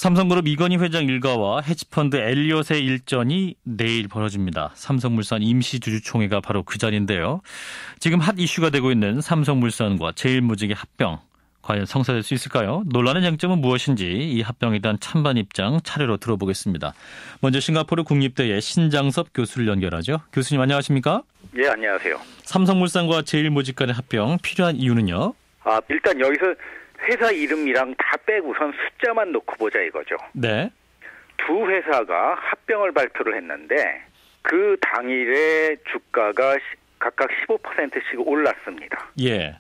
삼성그룹 이건희 회장 일가와 헤지펀드 엘리엇의 일전이 내일 벌어집니다. 삼성물산 임시주주총회가 바로 그 자리인데요. 지금 핫 이슈가 되고 있는 삼성물산과 제일모직의 합병. 과연 성사될 수 있을까요? 논란의 쟁점은 무엇인지 이 합병에 대한 찬반 입장 차례로 들어보겠습니다. 먼저 싱가포르 국립대의 신장섭 교수를 연결하죠. 교수님 안녕하십니까? 예, 안녕하세요. 삼성물산과 제일모직 간의 합병 필요한 이유는요? 일단 여기서 회사 이름이랑 다 빼고선 숫자만 놓고 보자 이거죠. 네. 두 회사가 합병을 발표를 했는데 그 당일에 주가가 각각 15%씩 올랐습니다. 예.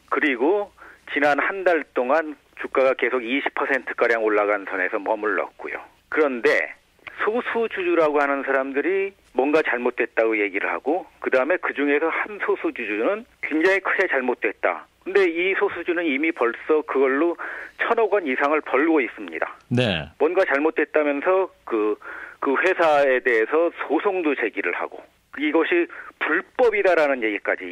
그리고 지난 한 달 동안 주가가 계속 20%가량 올라간 선에서 머물렀고요. 그런데 소수주주라고 하는 사람들이 뭔가 잘못됐다고 얘기를 하고 그다음에 그중에서 한 소수주주는 굉장히 크게 잘못됐다. 근데 이 소수주는 이미 벌써 그걸로 1,000억 원 이상을 벌고 있습니다. 네. 뭔가 잘못됐다면서 그 회사에 대해서 소송도 제기를 하고 이것이 불법이다라는 얘기까지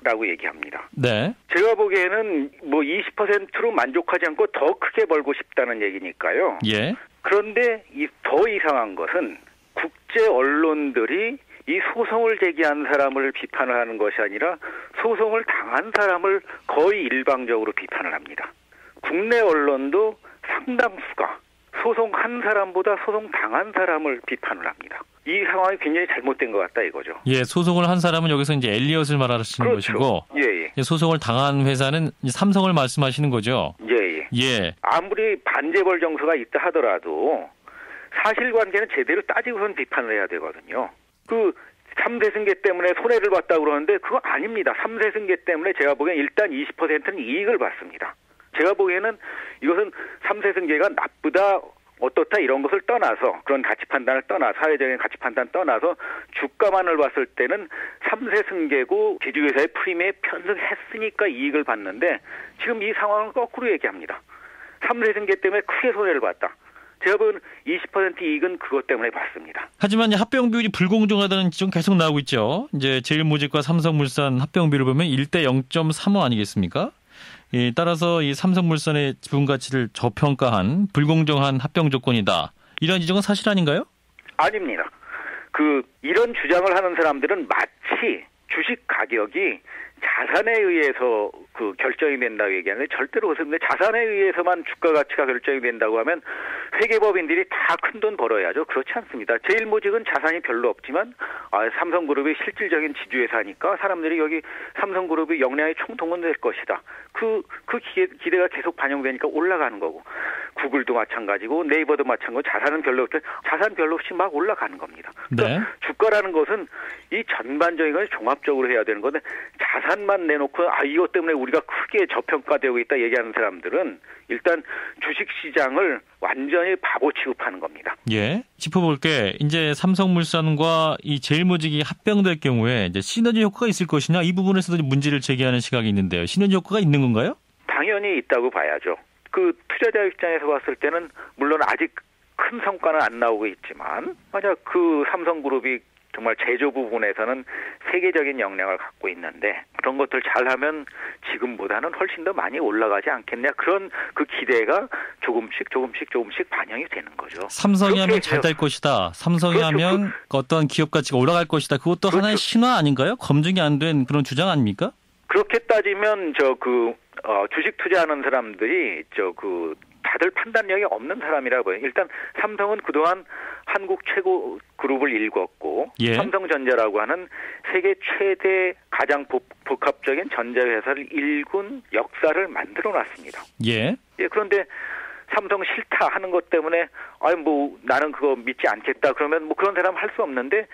라고 얘기합니다. 네. 제가 보기에는 뭐 20%로 만족하지 않고 더 크게 벌고 싶다는 얘기니까요. 예. 그런데 더 이상한 것은 국제 언론들이 이 소송을 제기한 사람을 비판을 하는 것이 아니라 소송을 당한 사람을 거의 일방적으로 비판을 합니다. 국내 언론도 상당수가 소송한 사람보다 소송 당한 사람을 비판을 합니다. 이 상황이 굉장히 잘못된 것 같다 이거죠. 예, 소송을 한 사람은 여기서 이제 엘리엇을 말하시는 그렇죠. 것이고, 예. 소송을 당한 회사는 삼성을 말씀하시는 거죠. 예. 아무리 반재벌 정서가 있다 하더라도 사실관계는 제대로 따지고선 비판을 해야 되거든요. 그 3세 승계 때문에 손해를 봤다고 그러는데 그거 아닙니다. 3세 승계 때문에 제가 보기엔 일단 20%는 이익을 봤습니다. 제가 보기에는 이것은 3세 승계가 나쁘다 어떻다 이런 것을 떠나서 그런 가치 판단을 떠나서 사회적인 가치 판단 떠나서 주가만을 봤을 때는 3세 승계고 지주회사의 프리미엄에 편승했으니까 이익을 봤는데 지금 이 상황을 거꾸로 얘기합니다. 3세 승계 때문에 크게 손해를 봤다. 제가 본 20% 이익은 그것 때문에 봤습니다. 하지만 합병 비율이 불공정하다는 지점 계속 나오고 있죠. 이제 제일모직과 삼성물산 합병 비율을 보면 1대 0.35 아니겠습니까? 따라서 이 삼성물산의 지분 가치를 저평가한 불공정한 합병 조건이다. 이런 지적은 사실 아닌가요? 아닙니다. 이런 주장을 하는 사람들은 마치 주식 가격이 자산에 의해서 결정이 된다고 얘기하는데 절대로 그렇습니다. 자산에 의해서만 주가 가치가 결정이 된다고 하면 회계법인들이 다 큰 돈 벌어야죠. 그렇지 않습니다. 제일모직은 자산이 별로 없지만 삼성그룹이 실질적인 지주회사니까 사람들이 여기 삼성그룹이 역량의 총동원 될 것이다. 그 기대가 계속 반영되니까 올라가는 거고 구글도 마찬가지고 네이버도 마찬가지고 자산 별로 없이 막 올라가는 겁니다. 그러니까 네. 주가라는 것은 이 전반적인 걸 종합적으로 해야 되는 건데 자산만 내놓고 이것 때문에 우리가 크게 저평가되고 있다 얘기하는 사람들은 일단 주식시장을 완전히 바보 취급하는 겁니다. 예, 짚어볼게. 이제 삼성물산과 이 제일모직이 합병될 경우에 이제 시너지 효과가 있을 것이냐 이 부분에서도 문제를 제기하는 시각이 있는데요. 시너지 효과가 있는 건가요? 당연히 있다고 봐야죠. 투자자 입장에서 봤을 때는 물론 아직 큰 성과는 안 나오고 있지만 만약 삼성그룹이 정말 제조 부분에서는 세계적인 역량을 갖고 있는데 그런 것들 잘하면 지금보다는 훨씬 더 많이 올라가지 않겠냐 그런 기대가 조금씩 반영이 되는 거죠. 삼성이 하면 잘 될 것이다. 삼성이 그렇죠. 하면 어떤 기업 가치가 올라갈 것이다. 그것도 그렇죠. 하나의 신화 아닌가요? 검증이 안 된 그런 주장 아닙니까? 그렇게 따지면 주식 투자하는 사람들이 다들 판단력이 없는 사람이라고 해요. 일단 삼성은 그동안 한국 최고 그룹을 일궜고 예. 삼성전자라고 하는 세계 최대 가장 복합적인 전자회사를 일군 역사를 만들어놨습니다. 예. 그런데 삼성 싫다 하는 것 때문에 나는 그거 믿지 않겠다 그러면 그런 사람 할 수 없는데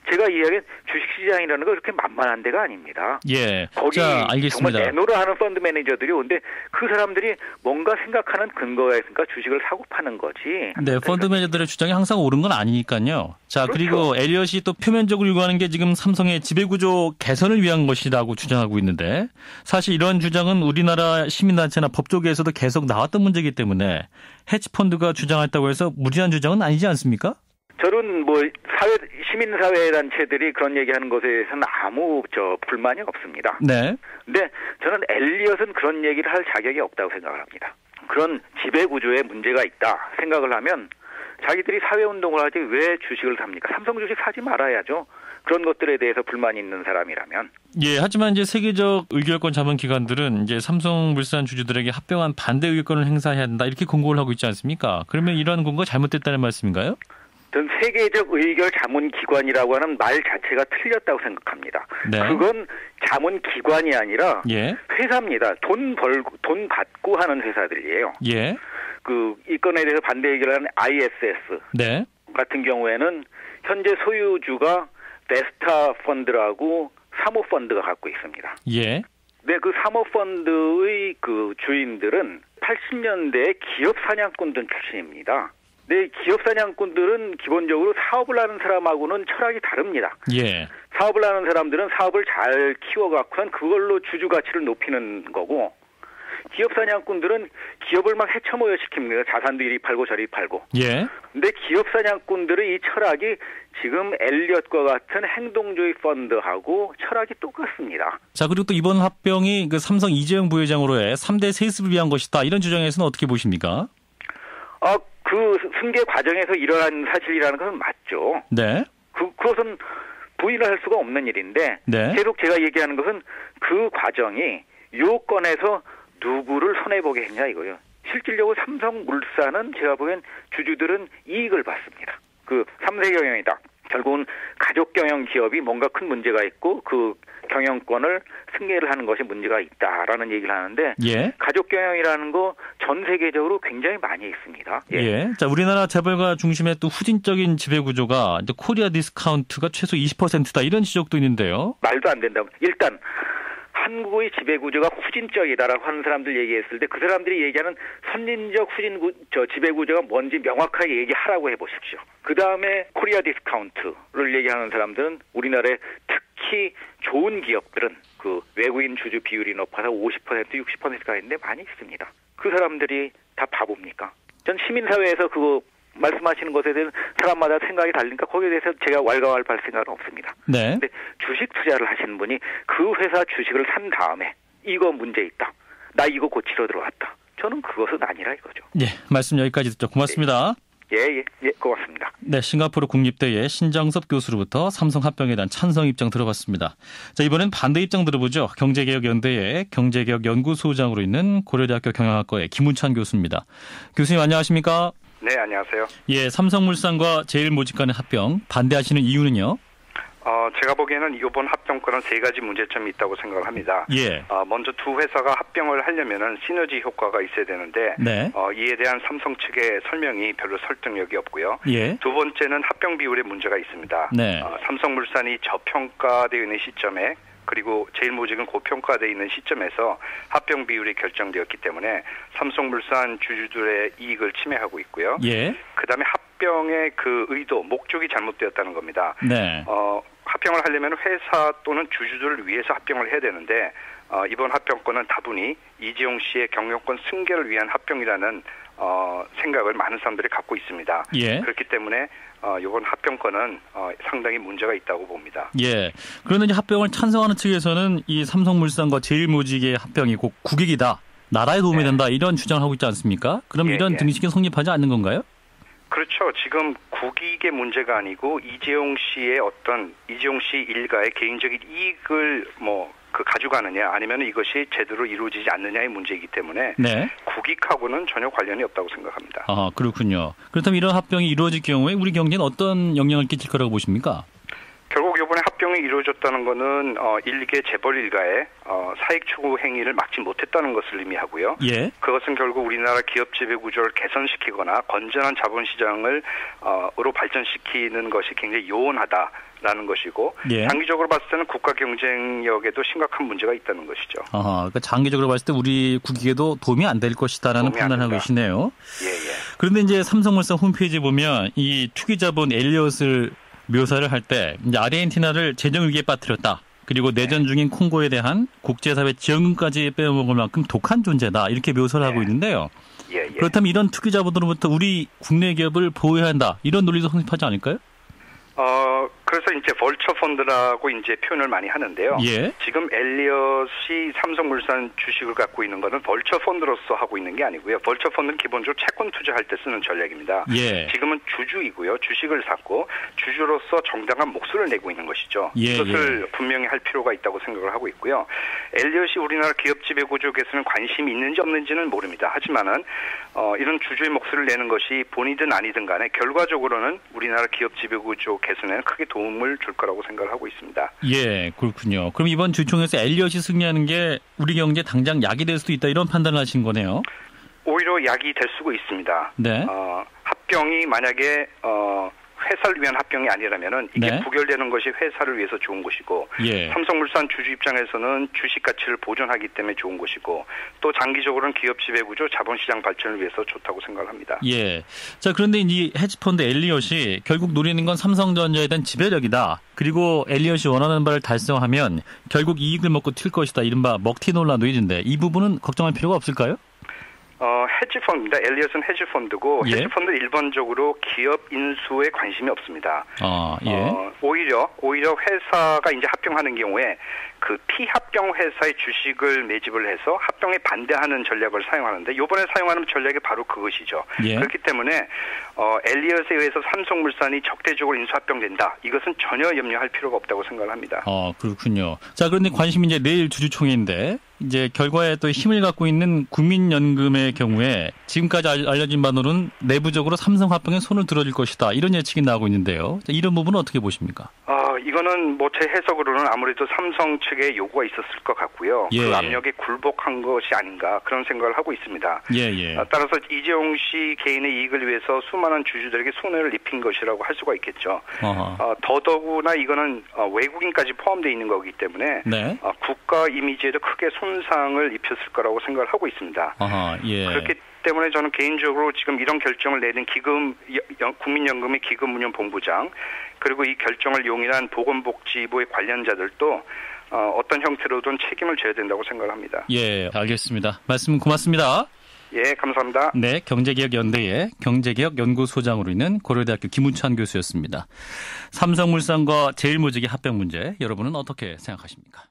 제가 이야기한 주식시장이라는 거 그렇게 만만한 데가 아닙니다. 예. 거기 알겠습니다. 정말 내노라 하는 펀드 매니저들이 오는데 그 사람들이 뭔가 생각하는 근거가 있으니까 주식을 사고 파는 거지. 네, 펀드 매니저들의 주장이 항상 옳은 건 아니니까요. 자, 그렇죠. 그리고 엘리엇이 또 표면적으로 요구하는 게 지금 삼성의 지배구조 개선을 위한 것이라고 주장하고 있는데 사실 이런 주장은 우리나라 시민단체나 법조계에서도 계속 나왔던 문제이기 때문에 헤지펀드가 주장했다고 해서 무리한 주장은 아니지 않습니까? 저는 시민사회 단체들이 그런 얘기하는 것에 대해서는 아무 불만이 없습니다. 네. 근데 저는 엘리엇은 그런 얘기를 할 자격이 없다고 생각을 합니다. 그런 지배구조에 문제가 있다 생각을 하면 자기들이 사회운동을 하지 왜 주식을 삽니까? 삼성 주식 사지 말아야죠. 그런 것들에 대해서 불만이 있는 사람이라면. 예, 하지만 이제 세계적 의결권 자본 기관들은 이제 삼성물산 주주들에게 합병한 반대 의결권을 행사해야 한다 이렇게 공고를 하고 있지 않습니까? 그러면 이러한 공고가 잘못됐다는 말씀인가요? 전 세계적 의결 자문 기관이라고 하는 말 자체가 틀렸다고 생각합니다. 네. 그건 자문 기관이 아니라 예. 회사입니다. 돈 받고 하는 회사들이에요. 예. 이 건에 대해서 반대 의결하는 ISS 네. 같은 경우에는 현재 소유주가 베스타 펀드라고 사모펀드가 갖고 있습니다. 예. 네, 그 사모펀드의 그 주인들은 80년대 기업 사냥꾼들 출신입니다. 네, 기업 사냥꾼들은 기본적으로 사업을 하는 사람하고는 철학이 다릅니다. 예. 사업을 하는 사람들은 사업을 잘 키워갖고는 그걸로 주주 가치를 높이는 거고, 기업 사냥꾼들은 기업을 막 해쳐모여시킵니다. 자산도 이리 팔고 저리 팔고. 예. 근데 기업 사냥꾼들의 이 철학이 지금 엘리엇과 같은 행동주의 펀드하고 철학이 똑같습니다. 자, 그리고 또 이번 합병이 그 삼성 이재용 부회장으로의 3대 세습을 위한 것이다. 이런 주장에서는 어떻게 보십니까? 그 승계 과정에서 일어난 사실이라는 것은 맞죠. 네. 그것은 부인을 할 수가 없는 일인데, 네. 계속 제가 얘기하는 것은 그 과정이 요건에서 누구를 손해보게 했냐 이거예요. 실질적으로 삼성물산은 제가 보기엔 주주들은 이익을 받습니다. 그 3세 경영이다. 결국은 가족 경영 기업이 뭔가 큰 문제가 있고 그 경영권을 승계를 하는 것이 문제가 있다라는 얘기를 하는데, 예. 가족 경영이라는 거 전 세계적으로 굉장히 많이 있습니다. 예. 예. 자, 우리나라 재벌가 중심의 또 후진적인 지배 구조가 이제 코리아 디스카운트가 최소 20%다 이런 지적도 있는데요. 말도 안 된다고. 일단 한국의 지배구조가 후진적이다라고 하는 사람들 얘기했을 때 그 사람들이 얘기하는 선진적 지배구조가 뭔지 명확하게 얘기하라고 해보십시오. 그 다음에 코리아 디스카운트를 얘기하는 사람들은 우리나라의 특히 좋은 기업들은 그 외국인 주주 비율이 높아서 50%, 60%가 있는데 많이 있습니다. 그 사람들이 다 바보입니까? 전 시민사회에서 그거 말씀하시는 것에 대해서 사람마다 생각이 다르니까 거기에 대해서 제가 왈가왈부할 생각은 없습니다. 네. 근데 주식 투자를 하시는 분이 그 회사 주식을 산 다음에 이거 문제 있다. 나 이거 고치러 들어왔다. 저는 그것은 아니라 이거죠. 예, 말씀 여기까지 듣죠. 고맙습니다. 예, 고맙습니다. 네, 싱가포르 국립대의 신정섭 교수로부터 삼성 합병에 대한 찬성 입장 들어봤습니다. 자, 이번엔 반대 입장 들어보죠. 경제개혁연대의 경제개혁연구소장으로 있는 고려대학교 경영학과의 김운찬 교수입니다. 교수님 안녕하십니까? 네, 안녕하세요. 예, 삼성물산과 제일모직 간의 합병 반대하시는 이유는요? 제가 보기에는 이번 합병권은 세 가지 문제점이 있다고 생각을 합니다. 예. 먼저 두 회사가 합병을 하려면은 시너지 효과가 있어야 되는데, 네. 이에 대한 삼성 측의 설명이 별로 설득력이 없고요. 예. 두 번째는 합병 비율에 문제가 있습니다. 네. 삼성물산이 저평가되어 있는 시점에 그리고 제일모직은 고평가되어 있는 시점에서 합병 비율이 결정되었기 때문에 삼성물산 주주들의 이익을 침해하고 있고요. 예. 그다음에 합병의 그 의도, 목적이 잘못되었다는 겁니다. 네. 합병을 하려면 회사 또는 주주들을 위해서 합병을 해야 되는데 이번 합병권은 다분히 이재용 씨의 경영권 승계를 위한 합병이라는 생각을 많은 사람들이 갖고 있습니다. 예. 그렇기 때문에 이번 합병권은 상당히 문제가 있다고 봅니다. 예. 그런데 이제 합병을 찬성하는 측에서는 이 삼성물산과 제일모직의 합병이 곧 국익이다, 나라에 도움이 된다 이런 주장을 하고 있지 않습니까? 그럼 이런 등식이 성립하지 않는 건가요? 그렇죠. 지금 국익의 문제가 아니고 이재용 씨 일가의 개인적인 이익을 가져가느냐 아니면 이것이 제대로 이루어지지 않느냐의 문제이기 때문에 네. 국익하고는 전혀 관련이 없다고 생각합니다. 아, 그렇군요. 그렇다면 이런 합병이 이루어질 경우에 우리 경제는 어떤 영향을 끼칠 거라고 보십니까? 결국 이번에 합병이 이루어졌다는 것은 일개 재벌 일가의 사익 추구 행위를 막지 못했다는 것을 의미하고요. 예. 그것은 결국 우리나라 기업 지배 구조를 개선시키거나 건전한 자본시장을 으로 발전시키는 것이 굉장히 요원하다라는 것이고 예. 장기적으로 봤을 때는 국가 경쟁력에도 심각한 문제가 있다는 것이죠. 그러니까 장기적으로 봤을 때 우리 국익에도 도움이 안 될 것이다라는 판단을 하고 계시네요. 예. 그런데 이제 삼성물산 홈페이지에 보면 이 투기자본 엘리엇을 묘사를 할 때 이제 아르헨티나를 재정 위기에 빠뜨렸다. 그리고 내전 중인 콩고에 대한 국제사회 지원금까지 빼먹을 만큼 독한 존재다. 이렇게 묘사를 하고 있는데요. 예. 그렇다면 이런 투기자본으로부터 우리 국내 기업을 보호해야 한다. 이런 논리도 성립하지 않을까요? 그래서 이제 벌처 펀드라고 이제 표현을 많이 하는데요. 예. 지금 엘리엇이 삼성물산 주식을 갖고 있는 거는 벌처 펀드로서 하고 있는 게 아니고요. 벌처 펀드는 기본적으로 채권 투자할 때 쓰는 전략입니다. 예. 지금은 주주이고요. 주식을 샀고 주주로서 정당한 목소리를 내고 있는 것이죠. 예, 이것을 분명히 할 필요가 있다고 생각을 하고 있고요. 엘리엇이 우리나라 기업 지배 구조에서는 관심이 있는지 없는지는 모릅니다. 하지만은 이런 주주의 목소리를 내는 것이 본이든 아니든 간에 결과적으로는 우리나라 기업 지배 구조 개선에는 크게 도움을 줄 거라고 생각을 하고 있습니다. 예, 그렇군요. 그럼 이번 주총에서 엘리엇이 승리하는 게 우리 경제 당장 약이 될 수도 있다 이런 판단을 하신 거네요. 오히려 약이 될 수가 있습니다. 네. 합병이 만약에 회사를 위한 합병이 아니라면은 이게 네. 부결되는 것이 회사를 위해서 좋은 것이고 예. 삼성물산 주주 입장에서는 주식 가치를 보존하기 때문에 좋은 것이고 또 장기적으로는 기업 지배 구조, 자본시장 발전을 위해서 좋다고 생각을 합니다. 예. 자, 그런데 이 헤지펀드 엘리엇이 결국 노리는 건 삼성전자에 대한 지배력이다. 그리고 엘리엇이 원하는 바를 달성하면 결국 이익을 먹고 튈 것이다. 이른바 먹튀 논란도 있는데 이 부분은 걱정할 필요가 없을까요? 헤지펀드입니다. 엘리엇은 헤지펀드고 예. 헤지펀드는 일반적으로 기업 인수에 관심이 없습니다. 예. 오히려 회사가 이제 합병하는 경우에 그 피합병 회사의 주식을 매집을 해서 합병에 반대하는 전략을 사용하는데 이번에 사용하는 전략이 바로 그것이죠. 예. 그렇기 때문에 엘리엇에 의해서 삼성물산이 적대적으로 인수합병된다. 이것은 전혀 염려할 필요가 없다고 생각을 합니다. 그렇군요. 자, 그런데 관심이 이제 내일 주주총회인데 이제 결과에 또 힘을 갖고 있는 국민연금의 경우에 지금까지 알려진 바로는 내부적으로 삼성 합병에 손을 들어줄 것이다. 이런 예측이 나오고 있는데요. 자, 이런 부분은 어떻게 보십니까? 이거는 뭐 제 해석으로는 아무래도 삼성 측의 요구가 있었을 것 같고요. 예. 그 압력에 굴복한 것이 아닌가 그런 생각을 하고 있습니다. 예. 따라서 이재용 씨 개인의 이익을 위해서 수많은 주주들에게 손해를 입힌 것이라고 할 수가 있겠죠. 더더구나 이거는 외국인까지 포함되어 있는 거기 때문에 네. 국가 이미지에도 크게 손상을 입혔을 거라고 생각을 하고 있습니다. 예. 그렇기 때문에 저는 개인적으로 지금 이런 결정을 내는 국민연금의 기금운용본부장 그리고 이 결정을 용인한 보건복지부의 관련자들도 어떤 형태로든 책임을 져야 된다고 생각을 합니다. 예, 알겠습니다. 말씀 고맙습니다. 예, 감사합니다. 네, 경제개혁연대의 경제개혁연구소장으로 있는 고려대학교 김우찬 교수였습니다. 삼성물산과 제일모직의 합병 문제 여러분은 어떻게 생각하십니까?